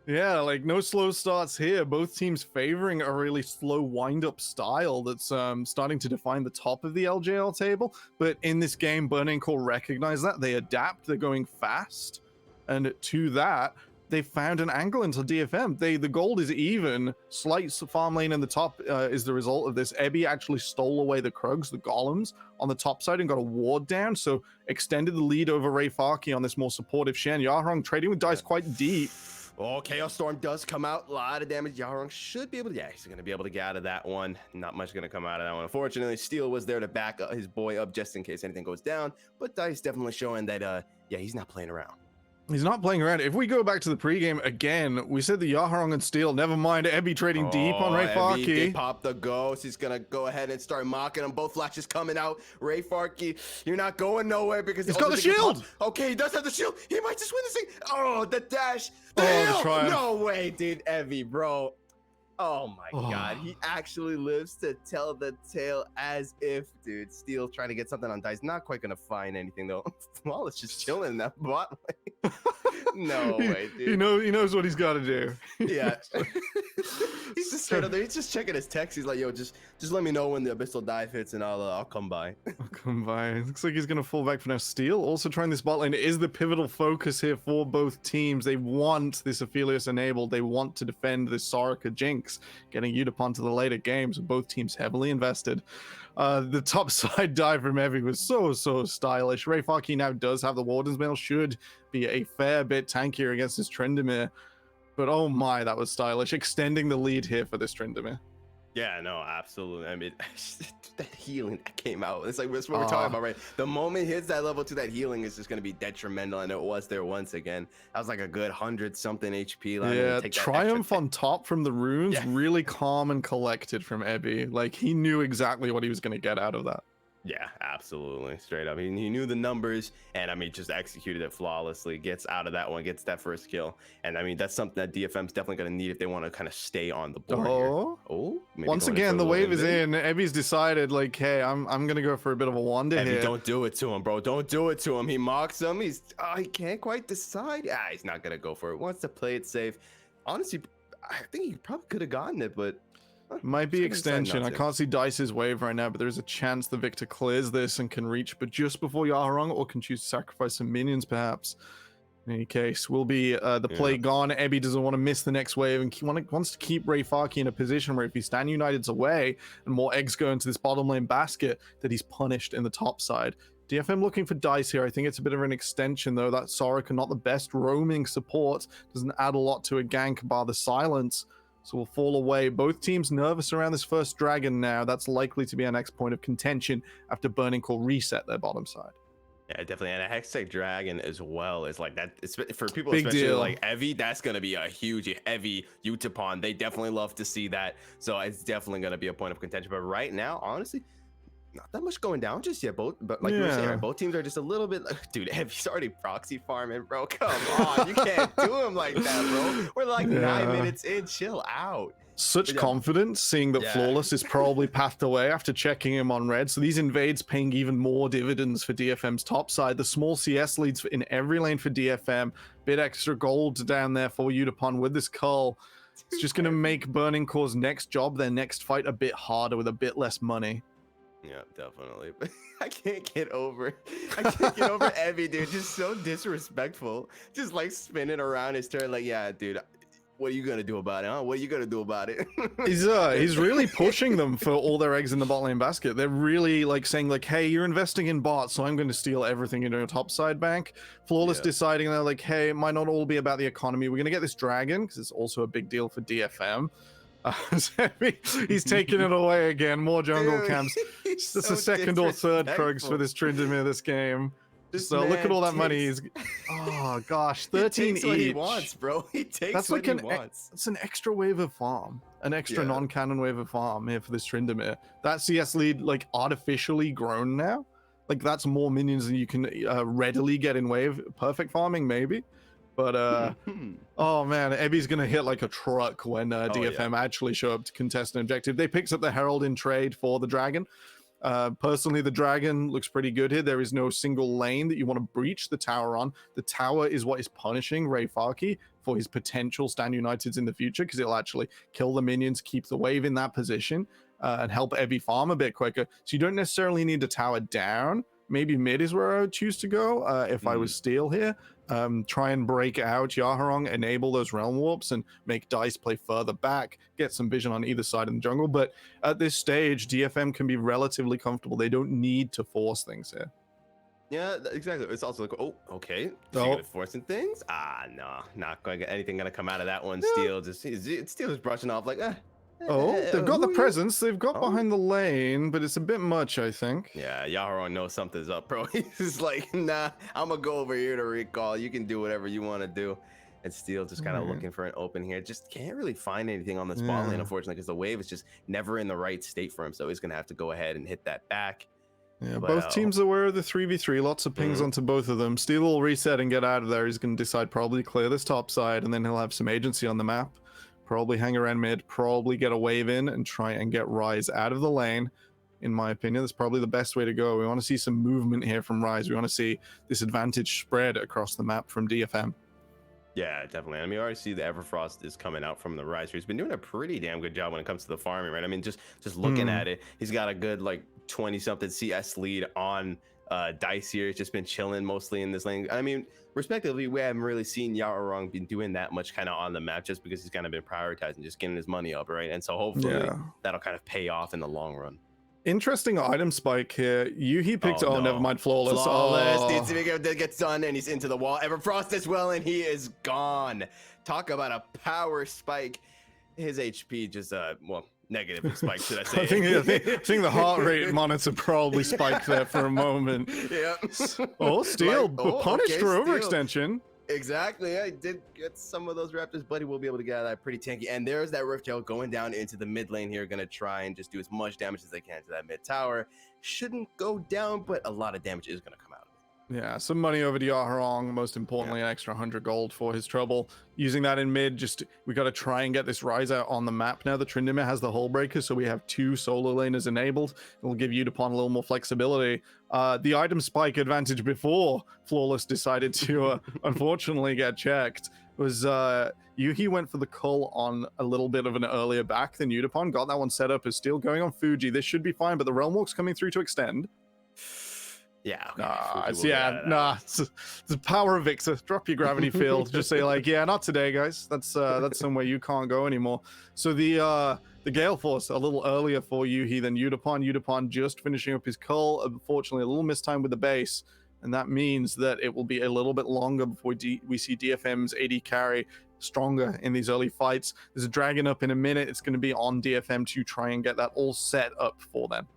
Yeah, like no slow starts here. Both teams favoring a really slow wind-up style that's starting to define the top of the LJL table. But in this game, Burning Core recognize that. They adapt. They're going fast. And to that, they found an angle into DFM. The gold is even. Slight farm lane in the top is the result of this. Ebby actually stole away the Krugs, the Golems, on the top side and got a ward down, so extended the lead over Ray Farki on this more supportive Shen. Yahrong trading with dice quite deep. Oh, Chaos Storm does come out. A lot of damage. Yahrong should be able to, he's going to be able to get out of that one. Not much going to come out of that one. Unfortunately, Steel was there to back his boy up just in case anything goes down. But Dice definitely showing that, he's not playing around. He's not playing around. If we go back to the pregame again, we said the Yahrong and Steel. Never mind, Ebby trading deep on Ray Farki. They pop the ghost. He's gonna go ahead and start mocking him. Both flashes coming out. Ray Farki, you're not going nowhere because he's got the shield. Okay, he does have the shield. He might just win this thing. Oh, the dash. The triumph. No way, dude. Evie, bro. Oh my God, he actually lives to tell the tale as if, dude. Steel trying to get something on Dice. Not quite gonna find anything though. Flawless just chilling in that bot lane. No way, dude. He knows what he's got to do. Yeah. He's just straight up there. He's just checking his text. He's like, yo, just let me know when the Abyssal Dive hits and I'll come by. I'll come by. Looks like he's gonna fall back for now. Steel also trying this bot lane. It is the pivotal focus here for both teams. They want this Aphelios enabled. They want to defend this Soraka Jinx, getting Udapon to the later games. Both teams heavily invested. The top side dive from Evie was so stylish. Ray Farki now does have the Warden's Mail, should be a fair bit tankier against this Tryndamere. But oh my, that was stylish. Extending the lead here for this Tryndamere. Yeah, no, absolutely. I mean, that healing that came out. It's like that's what we're talking about, right? The moment he hits that level 2, that healing is just going to be detrimental, and it was there once again. That was like a good 100-something HP. Yeah, Triumph on top from the runes, really calm and collected from Ebby. Like, he knew exactly what he was going to get out of that. Yeah, absolutely. Straight up. He knew the numbers and I mean just executed it flawlessly. Gets out of that one, gets that first kill. And I mean that's something that DFM's definitely gonna need if they want to kind of stay on the board here. Oh, maybe once going in for again a the little wave is in. Ebby's decided like, hey, I'm gonna go for a bit of a wander Evie, here. don't do it to him, bro. Don't do it to him. He mocks him. He can't quite decide. He's not gonna go for it. Wants to play it safe. Honestly, I think he probably could have gotten it, but Might be just gonna decide extension. not I to. can't see Dice's wave right now, but there is a chance the Victor clears this and can reach, but just before Yaharong, or can choose to sacrifice some minions, perhaps. In any case, will be the play gone. Ebby doesn't want to miss the next wave and wants to keep Ray Farkey in a position where if he Stand United's away and more eggs go into this bottom lane basket, that he's punished in the top side. DFM looking for Dice here. I think it's a bit of an extension, though. That Soraka, not the best roaming support, doesn't add a lot to a gank bar the silence. So we'll fall away. Both teams nervous around this first dragon now. That's likely to be our next point of contention after Burning Core reset their bottom side. Yeah, definitely. And a Hextech Dragon as well is like that. It's for people, Big especially deal. like Evie, that's going to be a huge heavy Utapon. They definitely love to see that. So it's definitely going to be a point of contention. But right now, honestly, not that much going down just yet. But like you were saying, right, both teams are just a little bit dude, Evie's already proxy farming, bro. Come on. You can't do him like that, bro. We're like 9 minutes in. Chill out. Such confidence, seeing that Flawless is probably pathed away after checking him on red. So these invades paying even more dividends for DFM's top side. The small CS leads in every lane for DFM. Bit extra gold down there for Utapon with this cull. It's just going to make Burning Core's next job, their next fight, a bit harder with a bit less money. Yeah, definitely. But I can't get over Evie, dude. Just so disrespectful. Just like spinning around his turn. Like, yeah, dude. What are you gonna do about it, huh? What are you gonna do about it? He's really pushing them for all their eggs in the bot lane basket. They're really like saying like, hey, you're investing in bots, so I'm going to steal everything in your top side bank. Flawless deciding they're like, hey, it might not all be about the economy. We're going to get this dragon because it's also a big deal for DFM. So he's taking it away again. More jungle camps. It's a second or third Krogs for this Tryndamere this game. So look at all that money. He's oh gosh, 13 he takes what each. he wants, bro. He takes That's what like he wants. It's an extra wave of farm, an extra non-canon wave of farm here for this Tryndamere. That CS lead like artificially grown now. Like that's more minions than you can readily get in wave. Perfect farming maybe, but oh man, Ebby's gonna hit like a truck when DFM actually show up to contest an objective. They picked up the Herald in trade for the dragon. Personally, the dragon looks pretty good here. There is no single lane that you want to breach the tower on. The tower is what is punishing Ray Farkey for his potential Stand Uniteds in the future, because it'll actually kill the minions, keep the wave in that position, and help Evie farm a bit quicker. So you don't necessarily need to tower down. Maybe mid is where I would choose to go if I was Steel here. Try and break out Yaharong, enable those realm warps, and make Dice play further back, get some vision on either side in the jungle. But at this stage, DFM can be relatively comfortable. They don't need to force things here. Yeah, exactly. It's also like, oh, okay. So you're forcing things? No, not going to get anything going to come out of that one. Steel just brushing off like, they've got the presence. They've got behind the lane, but it's a bit much, I think. Yeah, Yaharon knows something's up, bro. He's like, nah, I'm going to go over here to recall. You can do whatever you want to do. And Steel just kind of looking for an open here. Just can't really find anything on this bot lane, unfortunately, because the wave is just never in the right state for him. So he's going to have to go ahead and hit that back. Yeah, both teams are aware of the 3v3. Lots of pings onto both of them. Steel will reset and get out of there. He's going to decide probably clear this top side, and then he'll have some agency on the map. Probably hang around mid, probably get a wave in and try and get Rise out of the lane. In my opinion, that's probably the best way to go. We want to see some movement here from Rise. We want to see this advantage spread across the map from DFM. Yeah, definitely. I mean, you already see the Everfrost is coming out from the Rise. He's been doing a pretty damn good job when it comes to the farming, right? I mean, just looking at it, he's got a good like 20-something CS lead on Dice here. He's just been chilling mostly in this lane. I mean, respectively, we haven't really seen Yaorong been doing that much kind of on the map, just because he's kind of been prioritizing just getting his money up, right? And so hopefully that'll kind of pay off in the long run. Interesting item spike here. Yuhi picked never mind, Flawless. Needs to make it that gets done, and he's into the wall. Everfrost as well, and he is gone. Talk about a power spike. His HP just negative spike, should I say? I think the heart rate monitor probably spiked there for a moment. Yeah. Steel punished for overextension. Exactly. I did get some of those Raptors, but he will be able to get out of that pretty tanky. And there's that Rift Gel going down into the mid lane here. Going to try and just do as much damage as they can to that mid tower. Shouldn't go down, but a lot of damage is going to come out of it. Yeah, some money over to Yaharong. Most importantly, an extra 100 gold for his trouble. Using that in mid, we got to try and get this Rise out on the map now. The Tryndamere has the Hull Breaker, so we have 2 solo laners enabled. It'll give Udapon a little more flexibility. The item spike advantage before Flawless decided to unfortunately get checked was Yuhi went for the cull on a little bit of an earlier back than Udapon. Got that one set up as Steel going on Fuji. This should be fine, but the Realm Walk's coming through to extend. Yeah. Okay. It's the power of Victor. Drop your gravity field. Just say like, yeah, not today, guys. That's somewhere you can't go anymore. So the Gale Force a little earlier for Yuhi than Udapon. Udapon just finishing up his cull. Unfortunately, a little mistime with the base, and that means that it will be a little bit longer before we see DFM's AD carry stronger in these early fights. There's a dragon up in a minute. It's going to be on DFM to try and get that all set up for them.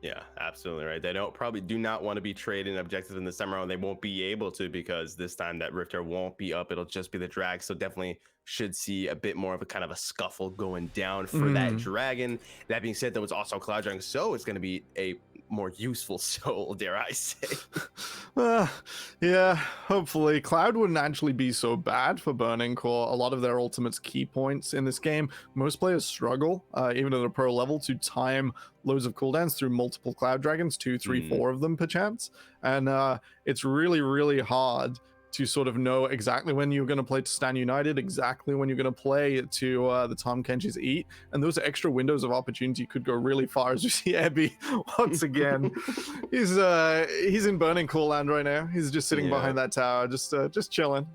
Yeah, absolutely right. They probably do not want to be trading objectives in the summer round. They won't be able to because this time that Rifter won't be up. It'll just be the drag. So definitely should see a bit more of a kind of a scuffle going down for that dragon. That being said, though, it's also Cloud Dragon, so it's going to be a more useful soul, dare I say. Yeah, hopefully. Cloud wouldn't actually be so bad for Burning Core. A lot of their ultimate's key points in this game. Most players struggle, even at a pro level, to time loads of cooldowns through multiple Cloud Dragons, 2, 3, 4 of them perchance. And it's really, really hard to sort of know exactly when you're going to play to Stand United, exactly when you're going to play to the Tom Kenchi's Eat. And those extra windows of opportunity could go really far, as you see Ebby once again. He's in Burning Core land right now. He's just sitting behind that tower, just chilling.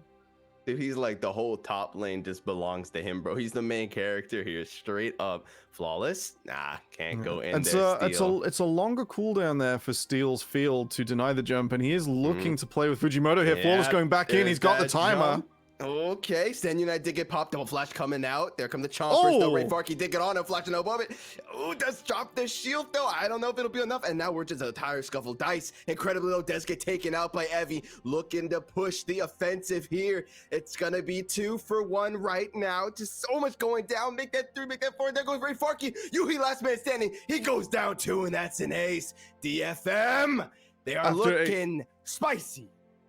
Dude, he's like the whole top lane just belongs to him, bro. He's the main character here, straight up. Flawless? Nah, can't go in there. It's a longer cooldown there for Steel's field to deny the jump, and he is looking to play with Fujimoto here. Flawless going back in. He's got the timer. Jump. Okay, Stand United did get popped. Double flash coming out. There come the chompers. No, Ray Farkey did get on and flash and above it. Oh, does drop the shield though. I don't know if it'll be enough. And now we're just a tire scuffle dice. Incredibly low. Does get taken out by Evie. Looking to push the offensive here. It's gonna be 2 for 1 right now. Just so much going down. Make that 3, make that 4. There goes Ray Farkey. Yuhi last man standing. He goes down 2, and that's an ace. DFM. They are looking spicy.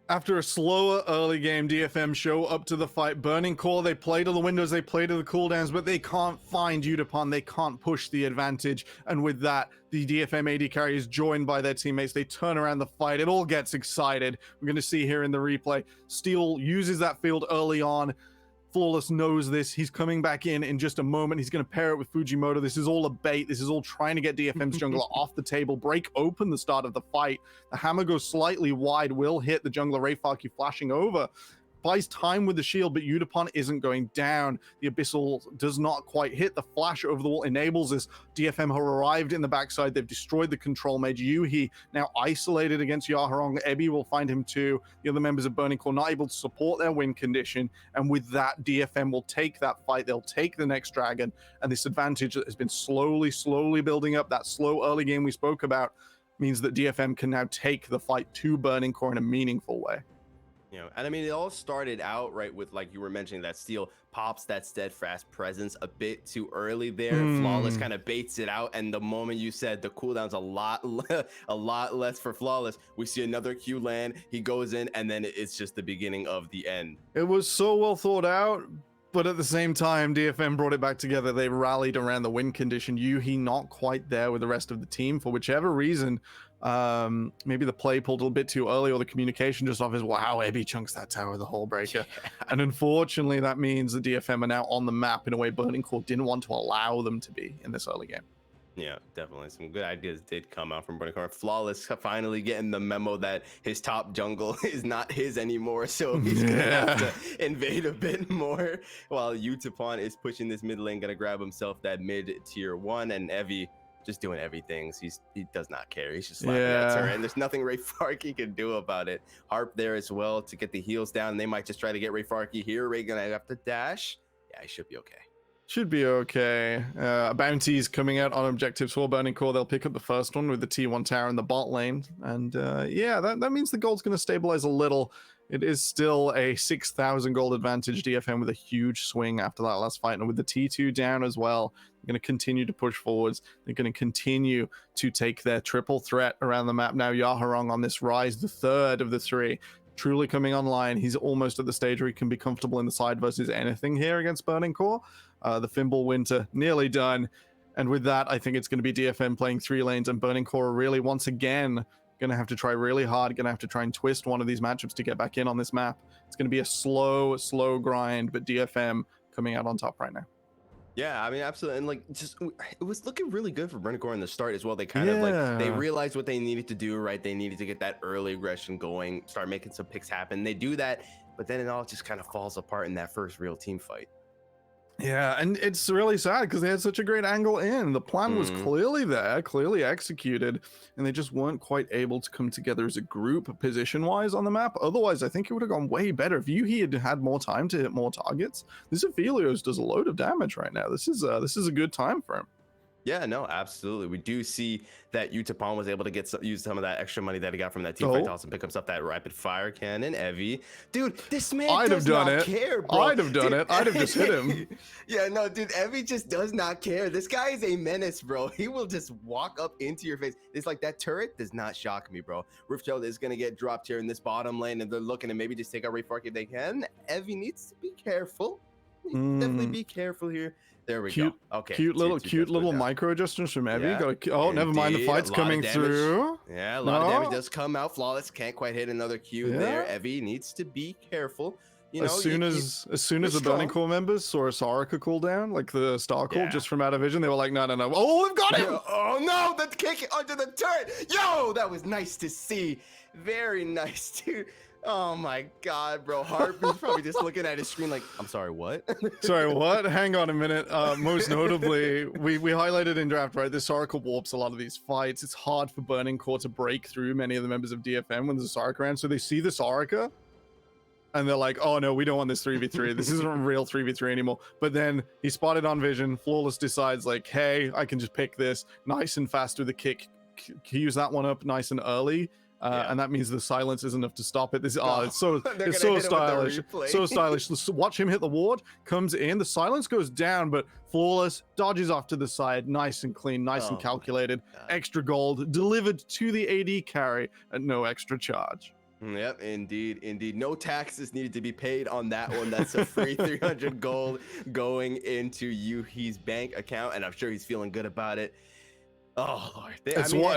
After a slower early game, DFM show up to the fight. Burning Core, they play to the windows, they play to the cooldowns, but they can't find Udapon. They can't push the advantage. And with that, the DFM AD carry is joined by their teammates. They turn around the fight. It all gets excited. We're going to see here in the replay. Steel uses that field early on. Flawless knows this. He's coming back in just a moment. He's going to pair it with Fujimoto. This is all a bait. This is all trying to get DFM's jungler off the table, break open the start of the fight. The hammer goes slightly wide, will hit the jungler Ray Farkey flashing over. Buys time with the shield, but Udapon isn't going down. The Abyssal does not quite hit. The flash over the wall enables this. DFM have arrived in the backside. They've destroyed the control mage. Yuhi now isolated against Yaharong. Ebby will find him too. The other members of Burning Core not able to support their win condition. And with that, DFM will take that fight. They'll take the next dragon. And this advantage that has been slowly building up, that slow early game we spoke about, means that DFM can now take the fight to Burning Core in a meaningful way. You know, and I mean, it all started out right with, like you were mentioning, that Steel pops that steadfast presence a bit too early there. Flawless kind of baits it out, and the moment you said the cooldown's a lot less for Flawless, we see another Q land. He goes in, and then it's just the beginning of the end. It was so well thought out, but at the same time, DFM brought it back together. They rallied around the win condition. Yuhi not quite there with the rest of the team for whichever reason. Maybe the play pulled a little bit too early, or the communication just off his wow, Ebby chunks that tower, the Hull Breaker. And unfortunately, that means the DFM are now on the map in a way Burning Core didn't want to allow them to be in this early game. Yeah, definitely. Some good ideas did come out from Burning Core. Flawless finally getting the memo that his top jungle is not his anymore, so he's gonna have to invade a bit more, while Utapon is pushing this mid lane, gonna grab himself that mid tier 1, and Evie just doing everything. He does not care. He's just slapping that turret, and there's nothing Ray Farkey can do about it. Harp there as well to get the heals down. They might just try to get Ray Farkey here. Ray gonna have to dash. Yeah, he should be okay. Should be okay. Bounties coming out on objectives for Burning Core. They'll pick up the first one with the T1 tower in the bot lane. And yeah, that means the gold's going to stabilize a little. It is still a 6,000 gold advantage. DFM with a huge swing after that last fight. And with the T2 down as well, they're going to continue to push forwards. They're going to continue to take their triple threat around the map. Now Yaharong on this rise, the third of the three. Truly coming online. He's almost at the stage where he can be comfortable in the side versus anything here against Burning Core. The Fimble Winter nearly done. And with that, I think it's going to be DFM playing 3 lanes, and Burning Core really, once again, going to have to try really hard, going to have to try and twist one of these matchups to get back in on this map. It's going to be a slow grind, but DFM coming out on top right now. Yeah, I mean, absolutely. And like, just it was looking really good for Burning Core in the start as well. They kind of like, they realized what they needed to do, right? They needed to get that early aggression going, start making some picks happen. They do that, but then it all just kind of falls apart in that first real team fight. Yeah, and it's really sad because they had such a great angle in. The plan was clearly there, clearly executed, and they just weren't quite able to come together as a group position-wise on the map. Otherwise, I think it would have gone way better if Yuhi had had more time to hit more targets. This Aphelios does a load of damage right now. This is a good time for him. Yeah, no, absolutely. We do see that Utapon was able to use some of that extra money that he got from that team fight toss and pick up that rapid fire cannon. Evie, dude, this man does not care, bro. I'd have done it. I'd have just hit him. Yeah, no, dude, Evie just does not care. This guy is a menace, bro. He will just walk up into your face. It's like that turret does not shock me, bro. Riftchild is gonna get dropped here in this bottom lane, and they're looking to maybe just take out Ray Fark if they can. Evie needs to be careful. Definitely be careful here. There we go. Okay. Cute little micro adjustments from Evie. Yeah. Never mind. The fight's coming through. Yeah, a lot of damage does come out. Flawless can't quite hit another Q there. Evie needs to be careful. You know, as soon as the Burning Core members saw a Soraka cooldown, like the star call just from out of vision, they were like, no. Oh, we've got him! Oh no, the kick under the turret. Yo, that was nice to see. Very nice, dude. Oh my god, bro. Harper's probably just looking at his screen like, I'm sorry, what? Sorry, what? Hang on a minute. Most notably, we highlighted in draft, right? This Soraka warps a lot of these fights. It's hard for Burning Core to break through many of the members of DFM when there's a Soraka around. So they see the Soraka and they're like, oh no, we don't want this 3v3. This isn't a real 3v3 anymore. But then he spotted on vision. Flawless decides like, hey, I can just pick this nice and fast with a kick. He used that one up nice and early. And that means the silence is enough to stop it. It's so stylish. So stylish. Watch him hit the ward, comes in, the silence goes down, but Flawless dodges off to the side, nice and clean, nice and calculated. Extra gold delivered to the AD carry at no extra charge. Yep, indeed. No taxes needed to be paid on that one. That's a free 300 gold going into Yuhi's bank account, and I'm sure he's feeling good about it. Oh Lord,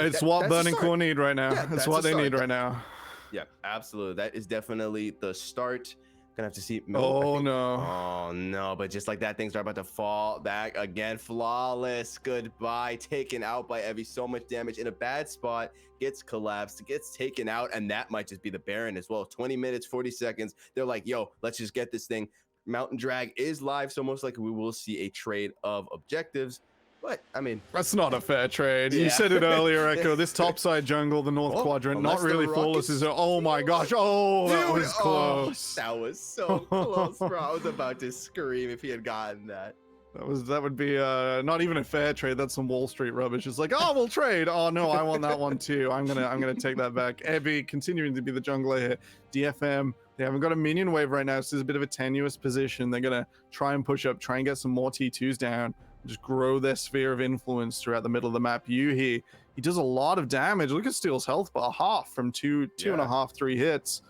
it's what Burning Core need right now. Yeah, it's what they need right now. Yeah, absolutely. That is definitely the start. Gonna have to see. Oh no! But just like that, things are about to fall back again. Flawless goodbye, taken out by Evie. So much damage in a bad spot. Gets collapsed. Gets taken out, and that might just be the Baron as well. 20 minutes, 40 seconds. They're like, yo, let's just get this thing. Mountain Drag is live, so most likely we will see a trade of objectives. But I mean, that's not a fair trade. You said it earlier, Echo. This topside jungle, the North Quadrant, not really Flawless. Is oh my gosh! Oh, that was close. That was so close, bro. I was about to scream if he had gotten that. That would be not even a fair trade. That's some Wall Street rubbish. It's like, oh, we'll trade. Oh no, I want that one too. I'm gonna take that back. Evie continuing to be the jungler here. DFM. They haven't got a minion wave right now, so it's a bit of a tenuous position. They're gonna try and push up, try and get some more T2s down. Just grow their sphere of influence throughout the middle of the map. Yuhi, he does a lot of damage. Look at Steel's health bar, half from two and a half, 3 hits.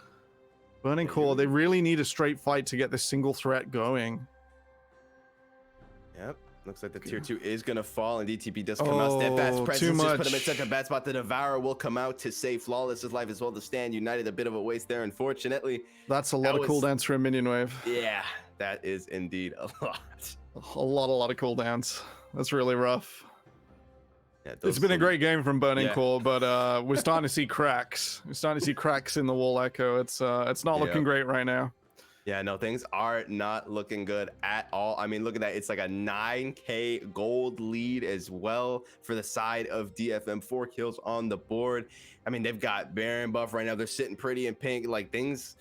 Burning Core, they really need a straight fight to get this single threat going. Yep, looks like the tier 2 is gonna fall, and DTP does come out. Steadfast presence just put him in such a bad spot. The Devourer will come out to save Flawless's life as well to stand united. A bit of a waste there, unfortunately. That's a lot of cooldowns for a minion wave. Yeah, that is indeed a lot. A lot of cooldowns. That's really rough. Yeah, it's been a great game from Burning Core, but we're starting to see cracks. We're starting to see cracks in the wall, Echo. It's not looking great right now. Yeah, no, things are not looking good at all. I mean, look at that. It's like a 9K gold lead as well for the side of DFM. 4 kills on the board. I mean, they've got Baron buff right now. They're sitting pretty in pink. Like things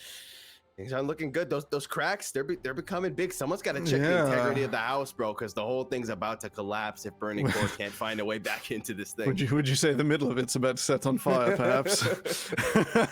Things aren't looking good. Those cracks, they're becoming big. Someone's got to check the Yeah. integrity of the house, bro, because the whole thing's about to collapse if Burning Core can't find a way back into this thing. Would you say the middle of it's about to set on fire, perhaps?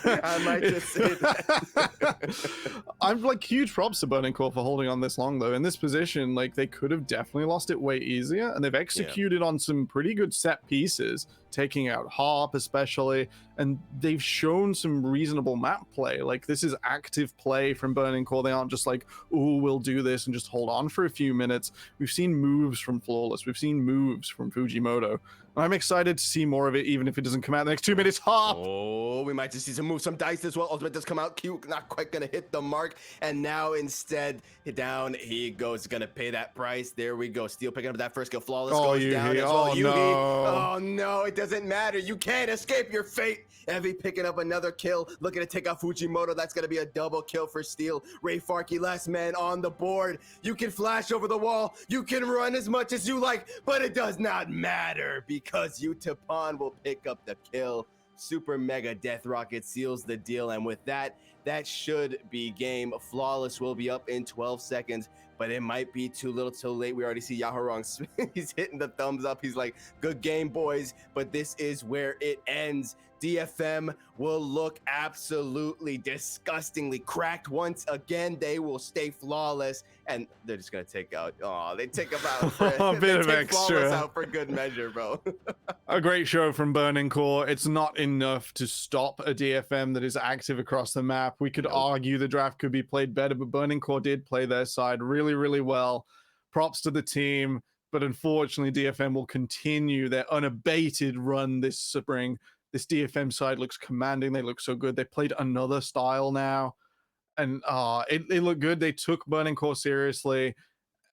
I might just say that. I'm like huge props to Burning Core for holding on this long though. In this position, like they could have definitely lost it way easier, and they've executed on some pretty good set pieces, taking out Harp especially, and they've shown some reasonable map play. Like this is active play from Burning Core. They aren't just like, oh, we'll do this and just hold on for a few minutes. We've seen moves from Flawless. We've seen moves from Fujimoto. I'm excited to see more of it, even if it doesn't come out in the next 2 minutes. Harp! Oh, we might just see some moves, some dice as well. Ultimate does come out. Q not quite gonna hit the mark, and now instead down he goes. Gonna pay that price. There we go. Steel picking up that first kill. Flawless goes Yuhi. down as well. Oh, Yuhi. no. Oh no, it doesn't matter. You can't escape your fate. Evie picking up another kill, looking to take out Fujimoto. That's gonna be a double kill for Steel. Ray Farkey, last man on the board. You can flash over the wall. You can run as much as you like, but it does not matter because Utapon will pick up the kill. Super Mega Death Rocket seals the deal, and with that, that should be game. Flawless will be up in 12 seconds, but it might be too little too late. We already see Yahorong. He's hitting the thumbs up. He's like, good game, boys, but this is where it ends. DFM will look absolutely disgustingly cracked once again. They will stay flawless, and they're just gonna take out. Oh, they take them out for A bit of extra out for good measure, bro. A great show from Burning Core. It's not enough to stop a DFM that is active across the map. We could argue the draft could be played better, but Burning Core did play their side really, really well. Props to the team, but unfortunately, DFM will continue their unabated run this spring. This DFM side looks commanding. They look so good. They played another style now, and it looked good. They took Burning Core seriously,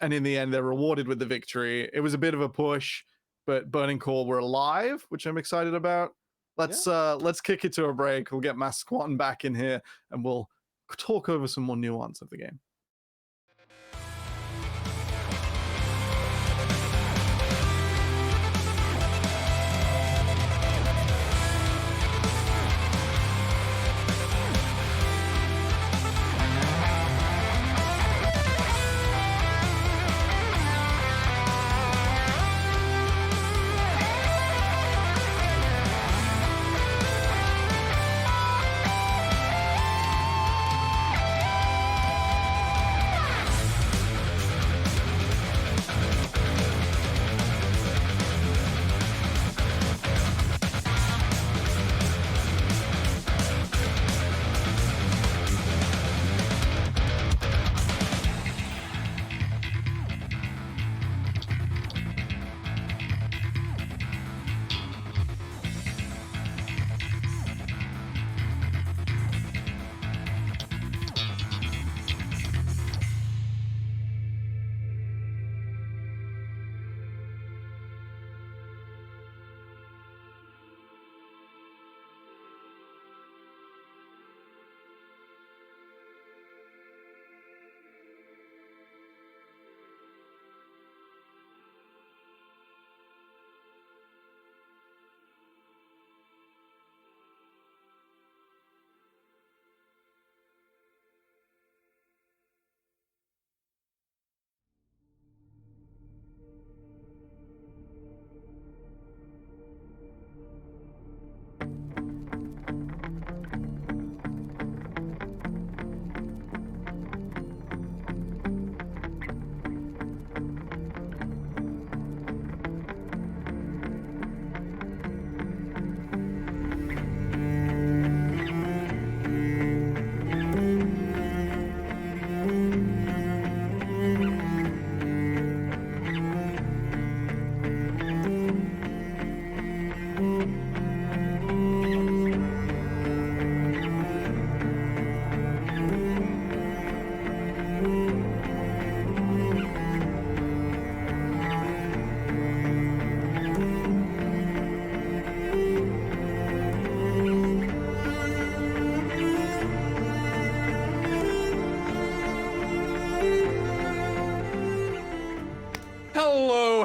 and in the end, they're rewarded with the victory. It was a bit of a push, but Burning Core were alive, which I'm excited about. Let's kick it to a break. We'll get Mass Squatting back in here, and we'll talk over some more nuance of the game.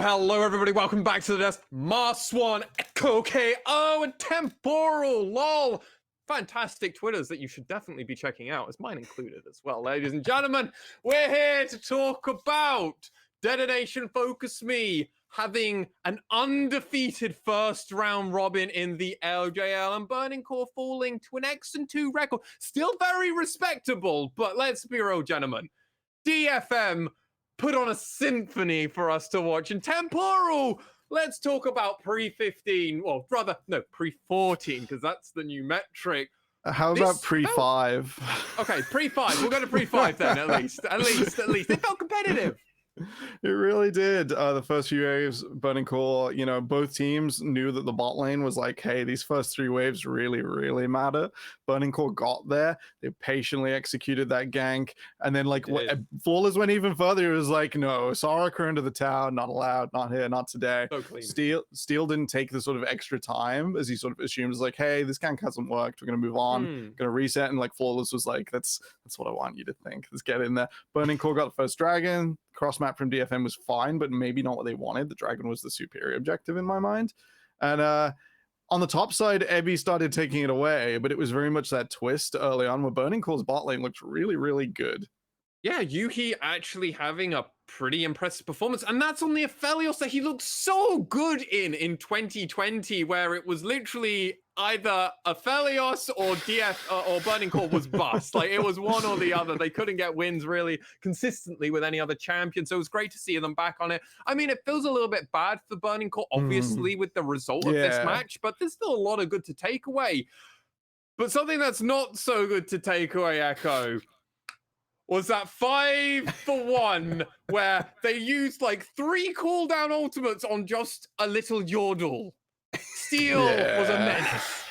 Hello, everybody. Welcome back to the desk. Mars Swan, Echo KO, and Temporal. Lol. fantastic Twitters that you should definitely be checking out, as mine included as well. Ladies and gentlemen, we're here to talk about Detonation FocusMe having an undefeated first round robin in the LJL and Burning Core falling to an X2 record. Still very respectable, but let's be real, gentlemen. DFM put on a symphony for us to watch. And Temporal, let's talk about pre-15. Well, rather, no, pre-14, because that's the new metric. How about pre-5? Okay, pre-5. We'll go to pre-5 then, at least. At least. It felt competitive. It really did. The first few waves, Burning Core, you know, both teams knew that the bot lane was like, hey, these first 3 waves really, really matter. Burning Core got there. They patiently executed that gank. And then, like, Flawless went even further. It was like, no, Soraka into the tower, not allowed, not here, not today. So clean. Steel didn't take the sort of extra time as he sort of assumes, like, hey, this gank hasn't worked. We're going to move on, going to reset. And, like, Flawless was like, that's what I want you to think. Let's get in there. Burning Core got the first dragon. Cross map from DFM was fine, but maybe not what they wanted. The dragon was the superior objective in my mind. And on the top side, Ebby started taking it away, but it was very much that twist early on where Burning Core's bot lane looked really, really good. Yeah, Yuhi actually having a pretty impressive performance, and that's on the Aphelios that he looked so good in 2020, where it was literally either Aphelios or or Burning Core was bust. Like, it was one or the other. They couldn't get wins really consistently with any other champion, so it was great to see them back on it. I mean, it feels a little bit bad for Burning Core, obviously, with the result of this match, but there's still a lot of good to take away. But something that's not so good to take away, Echo, was that 5-for-1 where they used like 3 cooldown ultimates on just a little Yordle. Steel was a menace.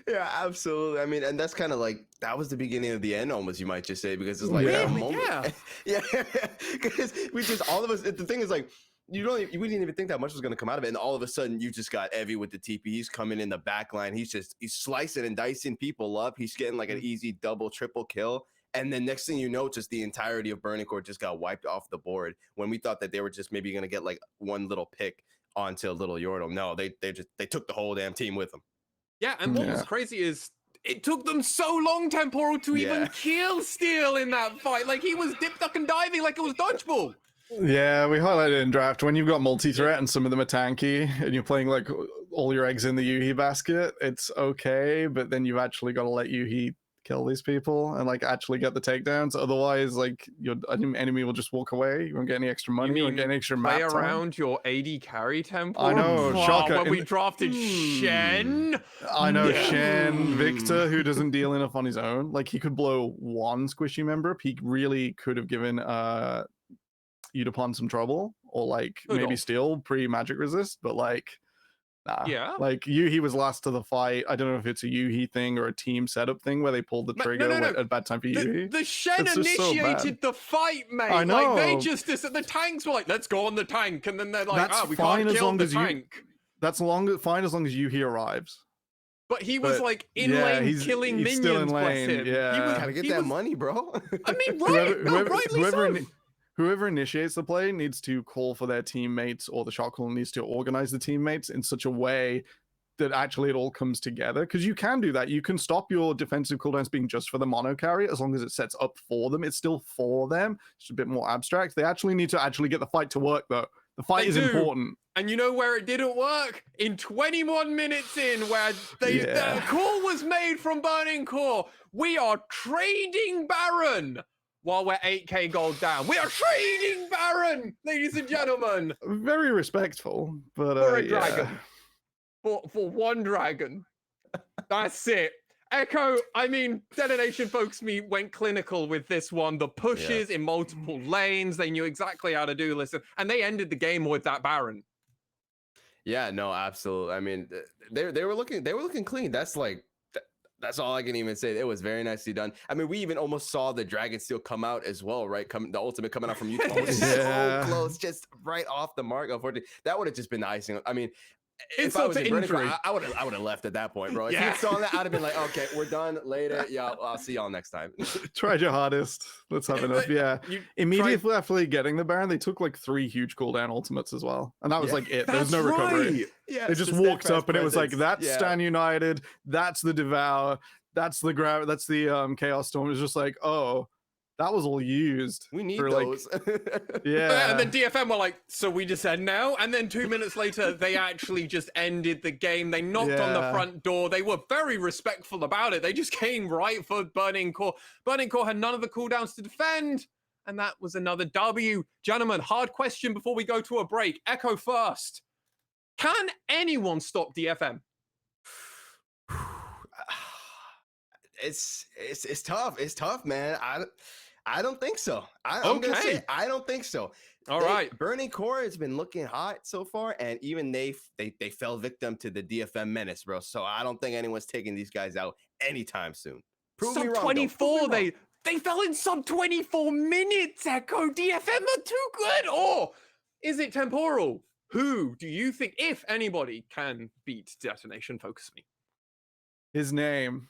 Yeah, absolutely. I mean, and that's kind of like, that was the beginning of the end almost, you might just say, because it's like, yeah, because we just, all of us, the thing is like, we didn't even think that much was going to come out of it, and all of a sudden you just got Evie with the TP. He's coming in the back line. He's slicing and dicing people up. He's getting like an easy double, triple kill. And then next thing you know, just the entirety of Burning Core just got wiped off the board when we thought that they were just maybe going to get like one little pick onto a little Yordle. No, they took the whole damn team with them. Yeah, and what was crazy is it took them so long, Temporal, to even kill Steel in that fight. Like, he was dip, duck, and diving like it was dodgeball. Yeah, we highlighted in draft, when you've got multi-threat and some of them are tanky and you're playing like all your eggs in the Yuhi basket, it's okay, but then you've actually got to let Yuhi kill these people and like actually get the takedowns. Otherwise, like, your enemy will just walk away. You won't get any extra money. You won't get any extra map time. Play around your AD carry tempo. I know. Shocker. When we drafted Shen. I know. Shen, Victor, who doesn't deal enough on his own. Like, he could blow one squishy member up. He really could have given Udapon some trouble, or like maybe Steel pre-magic resist, but like, nah. Yeah, like Yuhi was last to the fight. I don't know if it's a Yuhi thing or a team setup thing where they pulled the trigger at a bad time for Yuhi. The Shen initiated the fight, mate. I know. Like, they just, the tanks were like, let's go on the tank, and then they're like, we can't kill the tank. That's fine as long as Yuhi arrives. But he was like in lane killing minions. Still in lane. Yeah, he gotta get that money, bro. I mean, rightly so. Whoever initiates the play needs to call for their teammates, or the shot caller needs to organize the teammates in such a way that actually it all comes together. Because you can do that. You can stop your defensive cooldowns being just for the mono carry as long as it sets up for them. It's still for them. It's a bit more abstract. They actually need to actually get the fight to work, though. The fight is important. And you know where it didn't work? In 21 minutes in, where the call was made from Burning Core. We are trading Baron. While we're 8k gold down. We are trading Baron, ladies and gentlemen. Very respectful, but for a dragon. For one dragon. That's it. Echo, I mean, Detonation FocusMe went clinical with this one. The pushes in multiple lanes, they knew exactly how to do this, and they ended the game with that Baron. Yeah, no, absolutely. I mean, they were looking clean. That's all I can even say. It was very nicely done. I mean, we even almost saw the Dragon Steel come out as well, right? The ultimate coming out from Utah. So close, just right off the mark. Unfortunately, that would have just been the icing. I mean, if I insult was to in Burning injury. Core, I would have left at that point, bro. If Yeah. you saw that, I'd have been like, okay, we're done later. Yeah, I'll see y'all next time. Tried your hardest. Let's have enough. Yeah. You Immediately after getting the Baron, they took like 3 huge cooldown ultimates as well. And that was Yeah. like it. There was That's no recovery. right. Yeah, They it's just the walked steadfast up and it was like, presence. that's Yeah. Stan United, that's the Devour, that's the Chaos Storm. It was just like, oh, that was all used. We need for, those. Yeah. And then DFM were like, so we just end now? And then 2 minutes later, they actually just ended the game. They knocked on the Yeah. front door. They were very respectful about it. They just came right for Burning Core. Burning Core had none of the cooldowns to defend. And that was another W. Gentlemen, hard question before we go to a break. Echo first. Can anyone stop DFM? It's tough. It's tough, man. I don't think so. I'm gonna say Okay. I don't think so. All right. Burning Core has been looking hot so far, and even they fell victim to the DFM menace, bro. So I don't think anyone's taking these guys out anytime soon. Prove me Sub wrong, though. 24, Prove me wrong. they fell in sub 24 minutes, Echo. DFM are too good. Or is it temporal? Who do you think, if anybody, can beat Detonation FocusMe? His name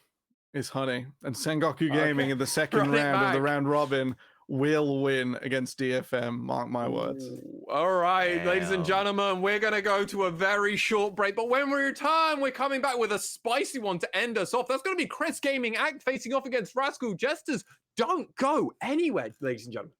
is Honey, and Sengoku Okay. Gaming in the second Run it round of the back. round robin will win against DFM. Mark my words. Ooh, all right, ladies and Damn. gentlemen, we're going to go to a very short break. But when we return, we're coming back with a spicy one to end us off. That's going to be Chris Gaming Act facing off against Rascal Jesters. Don't go anywhere, ladies and gentlemen.